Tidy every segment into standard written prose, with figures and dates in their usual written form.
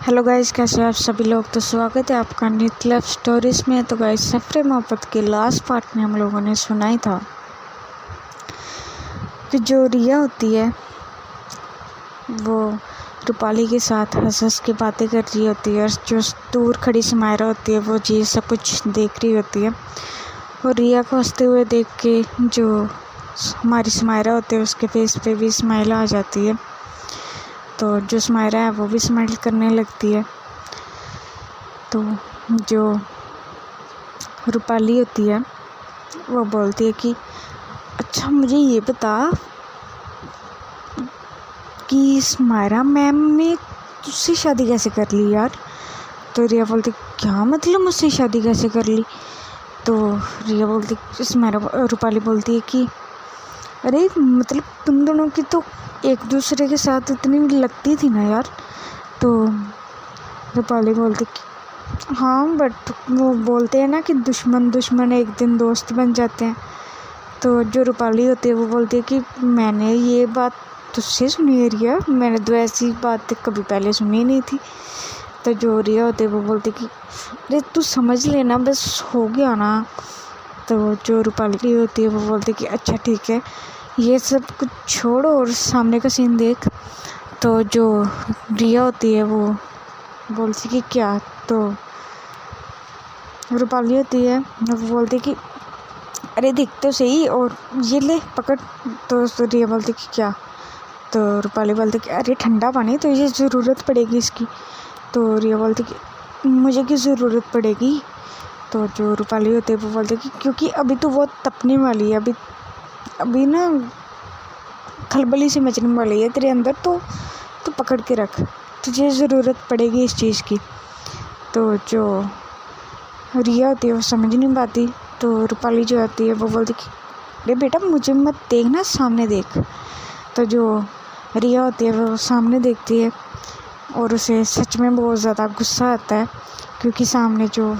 Hello guys, कैसे हैं आप सभी लोग। तो स्वागत है आपका नित लव स्टोरीज में। तो गाइस, सफरे मोहब्बत के लास्ट पार्ट में हम लोगों ने सुना ही था कि जो रिया होती है वो रूपाली के साथ हंस हंस के बातें कर रही होती है, और जो दूर खड़ी समायरा होती है वो जी सब कुछ देख रही होती है। और रिया को हंसते हुए देख के जो हमारी समायरा होती है उसके फेस पे भी स्माइल आ जाती है। तो जो समायरा है वो भी स्माइल करने लगती है। तो जो रूपाली होती है वो बोलती है कि अच्छा मुझे ये बता कि समायरा मैम ने तुझसे शादी कैसे कर ली यार। तो रिया बोलती क्या मतलब मुझसे शादी कैसे कर ली। तो रिया बोलती रूपाली बोलती है कि अरे मतलब तुम दोनों की तो एक दूसरे के साथ इतनी लगती थी ना यार। तो रूपाली बोलती कि हाँ बट वो बोलते हैं ना कि दुश्मन एक दिन दोस्त बन जाते हैं। तो जो रूपाली होती है वो बोलती है कि मैंने ये बात तुझसे सुनी है रिया, मैंने तो ऐसी बात कभी पहले सुनी नहीं थी। तो जो रिया होती है वो बोलती कि अरे तू समझ लेना, बस हो गया ना। तो जो रूपाली होती है वो बोलती कि अच्छा ठीक है, ये सब कुछ छोड़ो और सामने का सीन देख। तो जो रिया होती है वो बोलती कि क्या। तो रूपाली होती है वो बोलती कि अरे देख तो सही और ये ले पकड़। तो रिया बोलती कि क्या। तो रूपाली बोलती कि अरे ठंडा पानी, तो ये ज़रूरत पड़ेगी इसकी। तो रिया बोलती कि मुझे की ज़रूरत पड़ेगी। तो जो रूपाली होती है वो बोलती कि क्योंकि अभी तो वो तपने वाली है, अभी ना खलबली से मचने वाली है तेरे अंदर, तो पकड़ के रख, तुझे ज़रूरत पड़ेगी इस चीज़ की। तो जो रिया होती है वो समझ नहीं पाती। तो रूपाली जो आती है वो बोलती कि अरे बेटा मुझे मत देखना, सामने देख। तो जो रिया होती है वो सामने देखती है और उसे सच में बहुत ज़्यादा गुस्सा आता है, क्योंकि सामने जो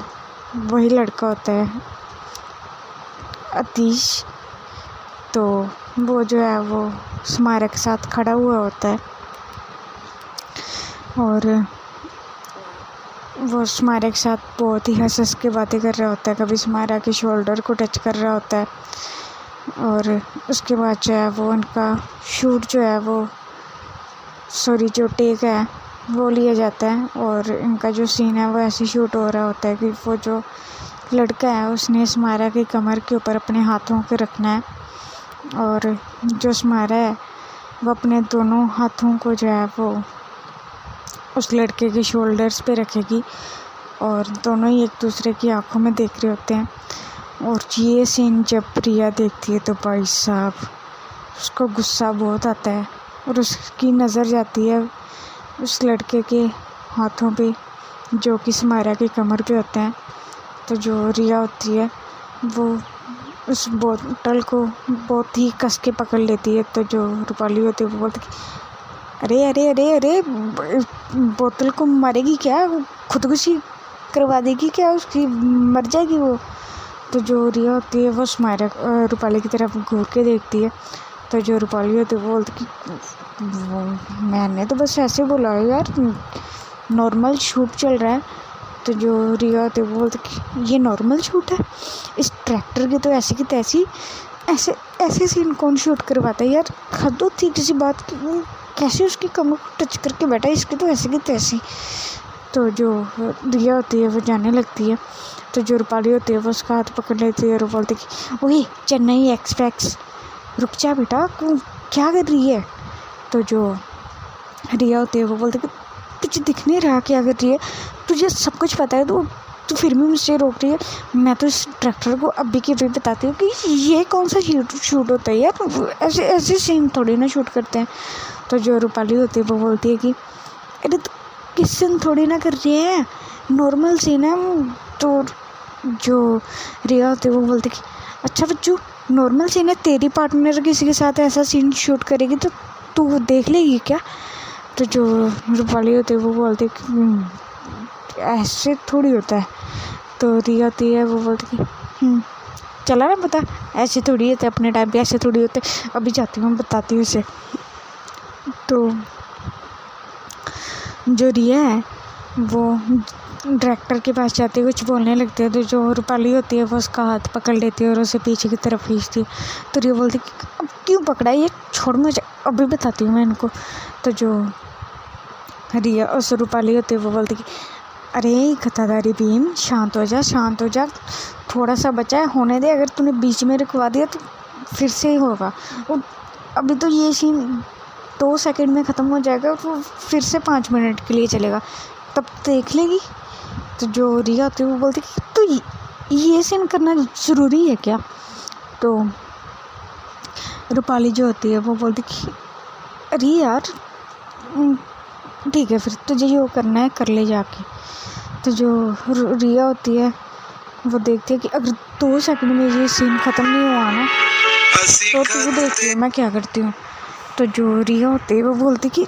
वही लड़का होता है आतिश, तो वो जो है वो समायरा के साथ खड़ा हुआ होता है और वो समायरा के साथ बहुत ही हंस हंस के बातें कर रहा होता है। कभी समायरा के शोल्डर को टच कर रहा होता है और उसके बाद जो है वो उनका शूट जो है वो जो टेक है वो लिया जाता है, और इनका जो सीन है वो ऐसे शूट हो रहा होता है कि वो जो लड़का है उसने समायरा की कमर के ऊपर अपने हाथों के रखना है, और जो समायरा है वो अपने दोनों हाथों को जो है वो उस लड़के के शोल्डर्स पे रखेगी, और दोनों ही एक दूसरे की आंखों में देख रहे होते हैं। और ये सीन जब प्रिया देखती है तो भाई साहब उसको गुस्सा बहुत आता है, और उसकी नज़र जाती है उस लड़के के हाथों पे जो कि समायरा की कमर पे होते हैं। तो जो रिया होती है वो उस बोतल को बहुत ही कस के पकड़ लेती है। तो जो रूपाली होती है वो बोलती कि अरे अरे अरे अरे बोतल को मारेगी क्या, खुदकुशी करवा देगी क्या, उसकी मर जाएगी वो। तो जो रिया होती है वो समायरा रूपाली की तरफ घूर के देखती है। तो जो रूपाली होती है वो बोलती कि मैंने तो बस ऐसे बोला है यार, नॉर्मल शूट चल रहा है। तो जो रिया होती है वो बोलती कि ये नॉर्मल शूट है, इस ट्रैक्टर की तो ऐसी की तैसी, ऐसे सीन कौन शूट करवाता है यार, हद होती है किसी बात की, वो कैसे उसकी कमर को टच करके बैठा है, इसकी तो ऐसी की तैसी। तो जो रिया होती है वो जाने लगती है। तो जो रूपाली होती है वो उसका हाथ पकड़ लेती है और बोलती कि वही चेन्नई एक्सप्रेस, रुक जा बेटा, क्या कर रही है। तो जो रिया होती है वो बोलती कि तुझे दिख नहीं रहा क्या कर रही है, तुझे सब कुछ पता है, तू फिर भी मुझसे रोक रही है। मैं तो इस ट्रैक्टर को अभी के अभी बताती हूँ कि ये कौन सा शूट होता है यार, ऐसे सीन थोड़ी ना शूट करते हैं। तो जो रूपाली होती है वो बोलती है कि अरे तो किस सीन थोड़ी ना कर रही है, नॉर्मल सीन है। तो जो रिया होती है वो बोलती कि अच्छा बच्चू, नॉर्मल सीन है, तेरी पार्टनर किसी के साथ ऐसा सीन शूट करेगी तो तू देख लेगी क्या। तो जो रूपाली होती है वो बोलती है कि ऐसे थोड़ी होता है। तो रिया होती है वो बोलती कि चला ना पता, ऐसे थोड़ी होते अपने टाइम पे, ऐसे थोड़ी होते, अभी जाती हूँ बताती हूँ उसे। तो जो रिया है वो डायरेक्टर के पास जाती है, कुछ बोलने लगती है, तो जो रूपाली होती है वो उसका हाथ पकड़ लेती है और उसे पीछे की तरफ खींचती है। तो रिया बोलती है कि अब क्यों पकड़ा है, ये छोड़, मुझे अभी बताती हूँ मैं इनको। तो जो रिया उस रूपाली होती है वो बोलती है कि अरे खताधारी भीम, शांत हो जा, शांत हो जा, थोड़ा सा बचा है, होने दे, अगर तूने बीच में रुकवा दिया तो फिर से ही होगा। और अभी तो ये सीन 2 सेकंड में ख़त्म हो जाएगा, वो फिर से 5 मिनट के लिए चलेगा, तब देख लेगी। तो जो रिया होती है वो बोलती है कि तो ये सीन करना ज़रूरी है क्या? तो रूपाली जो होती है वो बोलती कि अरे यार ठीक है, फिर तुझे जो करना है कर ले जाके। तो जो रिया होती है वो देखती है कि अगर 2 सेकंड में ये सीन ख़त्म नहीं हुआ ना तो तुझे देखती है मैं क्या करती हूँ। तो जो रिया होती है वो बोलती कि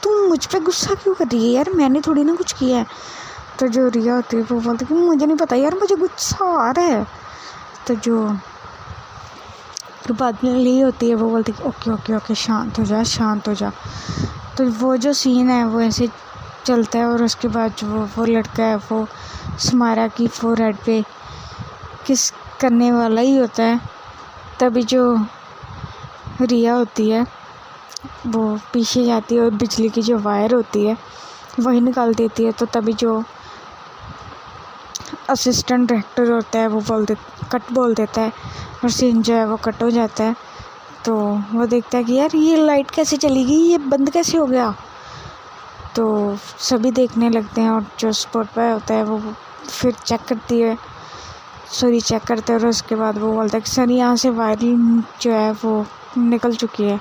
तू मुझ पे गुस्सा क्यों कर रही है यार, मैंने थोड़ी ना कुछ किया है। तो जो रिया होती है वो बोलती कि मुझे नहीं पता यार, मुझे गुस्सा आ रहा है। तो जो रूपाली होती है वो बोलती कि ओके ओके ओके, शांत हो जा, शांत हो जा। तो वो जो सीन है वो ऐसे चलता है और उसके बाद जो वो लड़का है वो समारा की फोरहेड पे किस करने वाला ही होता है। तभी जो रिया होती है वो पीछे जाती है और बिजली की जो वायर होती है वही निकाल देती है। तो तभी जो असिस्टेंट डायरेक्टर होता है वो कट बोल देता है और सीन जो है वो कट हो जाता है। तो वो देखता है कि यार ये लाइट कैसे चली गई, ये बंद कैसे हो गया। तो सभी देखने लगते हैं और जो स्पॉट पर होता है वो फिर चेक करते हैं और उसके बाद वो बोलता है कि सर यहाँ से वायर जो है वो निकल चुकी है।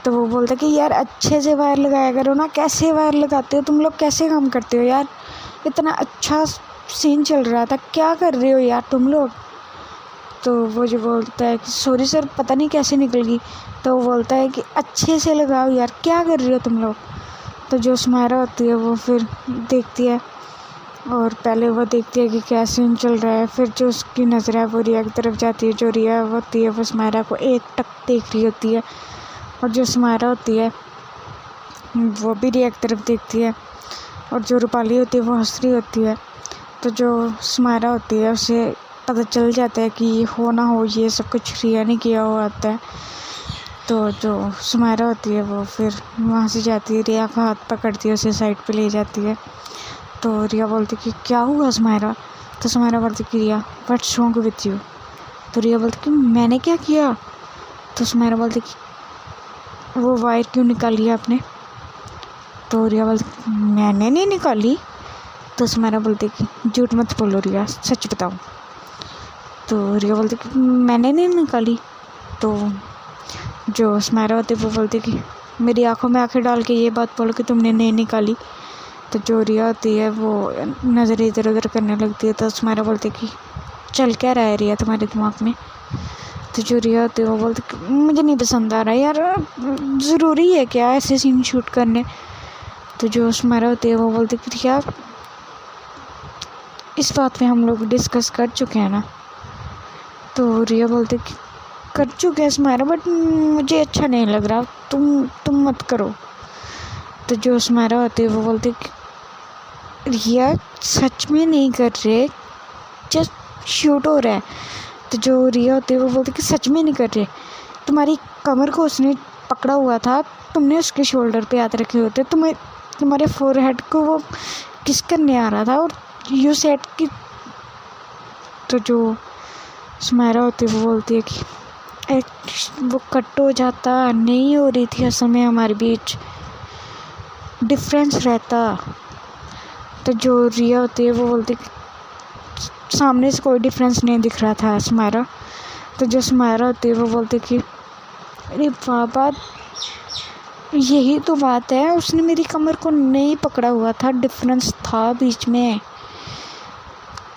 तो वो बोलता है कि यार अच्छे से वायर लगाया करो ना, कैसे वायर लगाते हो तुम लोग, कैसे काम करते हो यार, इतना अच्छा सीन चल रहा था, क्या कर रहे हो यार तुम लोग। तो वो जो बोलता है कि सॉरी सर, पता नहीं कैसे निकल गई। तो वो बोलता है कि अच्छे से लगाओ यार, क्या कर रहे हो तुम लोग। तो जो समारा होती है वो फिर देखती है और पहले वो देखती है कि क्या सीन चल रहा है, फिर जो उसकी नज़र है वो रिया की तरफ जाती है। जो रिया होती है वो समारा को एक टक देख रही होती है और जो समारा होती है वो भी रिया की तरफ देखती है और जो रूपाली होती है वो हंस रही होती है। तो जो समारा होती है उसे पता चल जाता है कि हो ना हो ये सब कुछ रिया ने किया हुआ होता है। तो जो समारा होती है वो फिर वहाँ से जाती है, रिया का हाथ पकड़ती है, उसे साइड पे ले जाती है। तो रिया बोलती कि क्या हुआ समारा। तो समारा बोलती कि रिया व्हाट्स रॉन्ग विथ यू। तो रिया बोलती कि मैंने क्या किया। तो समारा बोलती कि वो वायर क्यों निकाली है आपने। तो रिया बोलती मैंने नहीं निकाली। तो समारा बोलती कि झूठ मत बोलो रिया, सच बताओ। तो रिया बोलती कि मैंने नहीं निकाली। तो जो समारा होती है वो बोलती कि मेरी आंखों में आंखें डाल के ये बात बोलो कि तुमने नहीं निकाली। तो जो रिया होती है वो नज़र इधर उधर करने लगती है। तो समारा बोलती कि चल क्या रहा है रिया तुम्हारे दिमाग में। तो जो रिया होती है वो बोलती कि मुझे नहीं पसंद आ रहा है यार, ज़रूरी है क्या ऐसे सीन शूट करने। तो जो समारा होती है वो बोलती कि रिया इस बात पे हम लोग डिस्कस कर चुके हैं ना। तो रिया बोलती कि कर चुके हैं समारा, बट मुझे अच्छा नहीं लग रहा, तुम मत करो। तो जो समारा होती है वो बोलती कि रिया सच में नहीं कर रहे, जस्ट शूट हो रहा है। तो जो रिया होती है वो बोलती कि सच में नहीं कर रहे, तुम्हारी कमर को उसने पकड़ा हुआ था, तुमने उसके शोल्डर पे हाथ रखे होते, तुम्हारे फोरहेड को वो किस करने आ रहा था और यू सेड कि। तो जो समारा होती है वो बोलती है कि वो कट हो जाता, नहीं हो रही थी असल में हमारे बीच, डिफरेंस रहता। तो जो रिया होती है वो बोलती कि सामने से कोई डिफरेंस नहीं दिख रहा था समारा। तो जो समारा होती है वो बोलती कि अरे बाबा यही तो बात है, उसने मेरी कमर को नहीं पकड़ा हुआ था, डिफरेंस था बीच में।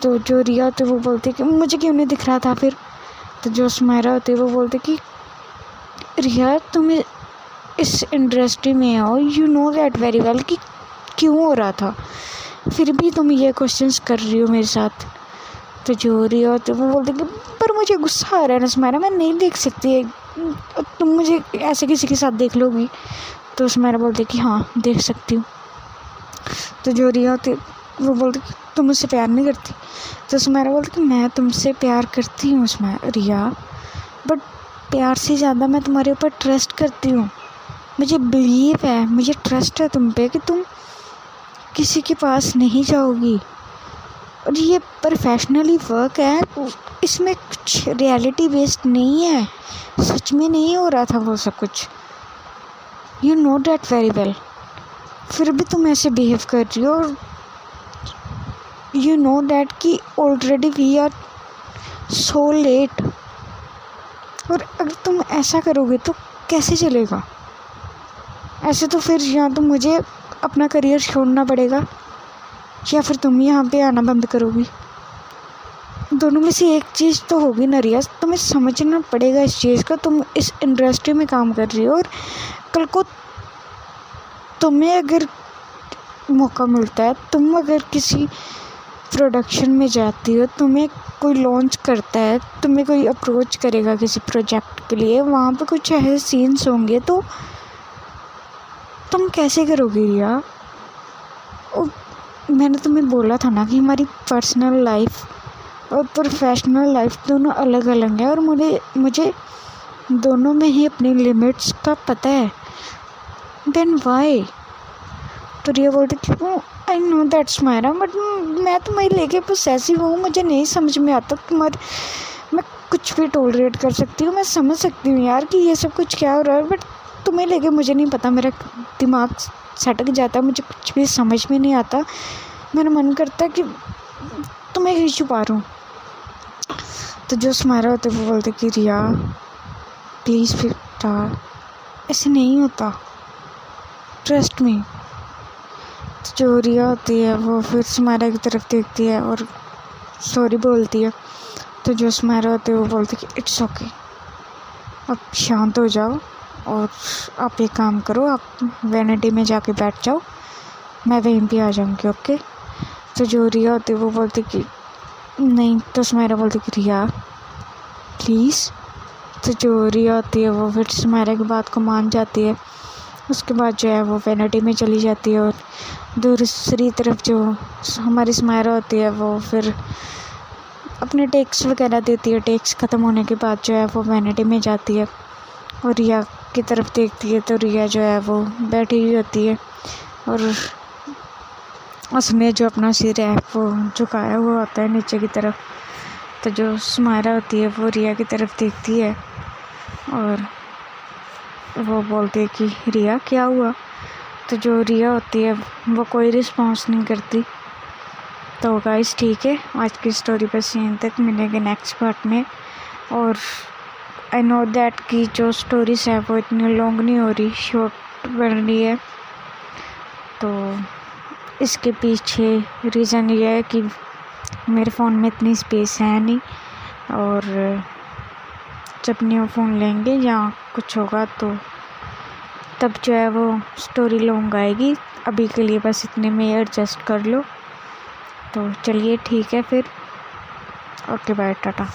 तो जो रिया होती है वो बोलती कि मुझे क्यों नहीं दिख रहा था फिर। तो जो समारा होती है वो बोलती कि रिया तुम इस इंडस्ट्री में हो, you know that very well कि क्यों हो रहा था, फिर भी तुम ये क्वेश्चंस कर रही हो मेरे साथ। तो जो रिया होती है वो बोलती कि पर मुझे गुस्सा आ रहा है ना समारा, मैं नहीं देख सकती, तुम मुझे ऐसे किसी के साथ देख लोगी। तो समारा बोलती कि हाँ देख सकती हूँ। तो जो रिया होती वो बोलती कि तुम मुझसे प्यार नहीं करती। तो सुमायरा बोलती कि मैं तुमसे प्यार करती हूँ रिया, बट प्यार से ज़्यादा मैं तुम्हारे ऊपर ट्रस्ट करती हूँ। मुझे बिलीव है, मुझे ट्रस्ट है तुम पे कि तुम किसी के पास नहीं जाओगी। और ये प्रोफेशनली वर्क है, इसमें कुछ रियलिटी बेस्ड नहीं है, सच में नहीं हो रहा था वो सब कुछ। You know that very well, फिर भी तुम ऐसे बिहेव कर रही हो। और यू नो डैट कि already we are so late, और अगर तुम ऐसा करोगे तो कैसे चलेगा? ऐसे तो फिर या तो मुझे अपना करियर छोड़ना पड़ेगा या फिर तुम यहाँ पे आना बंद करोगी। दोनों में से एक चीज़ तो होगी ना रिया, तुम्हें समझना पड़ेगा इस चीज़ का। तुम इस इंडस्ट्री में काम कर रही हो और कल को तुम्हें अगर मौका मिलता है, तुम अगर किसी प्रोडक्शन में जाती हो, तुम्हें कोई लॉन्च करता है, तुम्हें कोई अप्रोच करेगा किसी प्रोजेक्ट के लिए, वहाँ पे कुछ ऐसे सीन्स होंगे तो तुम कैसे करोगी रिया? मैंने तुम्हें बोला था ना कि हमारी पर्सनल लाइफ और प्रोफेशनल लाइफ दोनों अलग अलग है, और मुझे दोनों में ही अपनी लिमिट्स का पता है। Then why? तो रिया बोलती थी I know that's Myra, but मैं तुम्हें लेके पोसेसिव हूँ, मुझे नहीं समझ में आता मैं कुछ भी टॉलरेट कर सकती हूँ, मैं समझ सकती हूँ यार कि ये सब कुछ क्या हो रहा है, बट तुम्हें लेके मुझे नहीं पता, मेरा दिमाग सटक जाता है, मुझे कुछ भी समझ में नहीं आता। मेरा मन करता है कि तुम्हें ही छुपा रहा हूँ। तो जो सुमायरा होते वो बोलते कि रिया प्लीज़ बेटा, ऐसे नहीं होता, ट्रस्ट मी। तो जो रिया होती है वो फिर सुमायरा की तरफ देखती है और सॉरी बोलती है। तो जो सुमायरा होते हैं वो बोलते कि इट्स ओके, अब शांत हो जाओ और आप एक काम करो, आप वैनिटी में जाके बैठ जाओ, मैं वहीं पे आ जाऊँगी, ओके। तो जो रिया होती है वो बोलती कि नहीं। तो सुमायरा बोलती कि रिया प्लीज़। तो जो रिया होती है वो फिर सुमायरा की बात को मान जाती है। उसके बाद जो है वो वैनिटी में चली जाती है, और दूसरी तरफ जो हमारी सुमायरा होती है वो फिर अपने टेक्स वगैरह देती है। टेक्स ख़त्म होने के बाद जो है वो वैनिटी में जाती है और रिया की तरफ देखती है। तो रिया जो है वो बैठी हुई होती है और उसने जो अपना सिर है वो झुकाया हुआ होता है नीचे की तरफ। तो जो सुमायरा होती है वो रिया की तरफ देखती है और वो बोलती है कि रिया क्या हुआ? तो जो रिया होती है वो कोई रिस्पॉन्स नहीं करती। तो गाइस ठीक है, आज की स्टोरी बस यहीं तक, मिलेंगे नेक्स्ट पार्ट में। और आई नो दैट कि जो स्टोरीज है वो इतनी लॉन्ग नहीं हो रही, शॉर्ट बन रही है। तो इसके पीछे रीज़न ये है कि मेरे फ़ोन में इतनी स्पेस है नहीं, और जब न्यू फ़ोन लेंगे या कुछ होगा तो तब जो है वो स्टोरी लॉन्ग आएगी। अभी के लिए बस इतने में एडजस्ट कर लो। तो चलिए ठीक है फिर, ओके बाय, टाटा।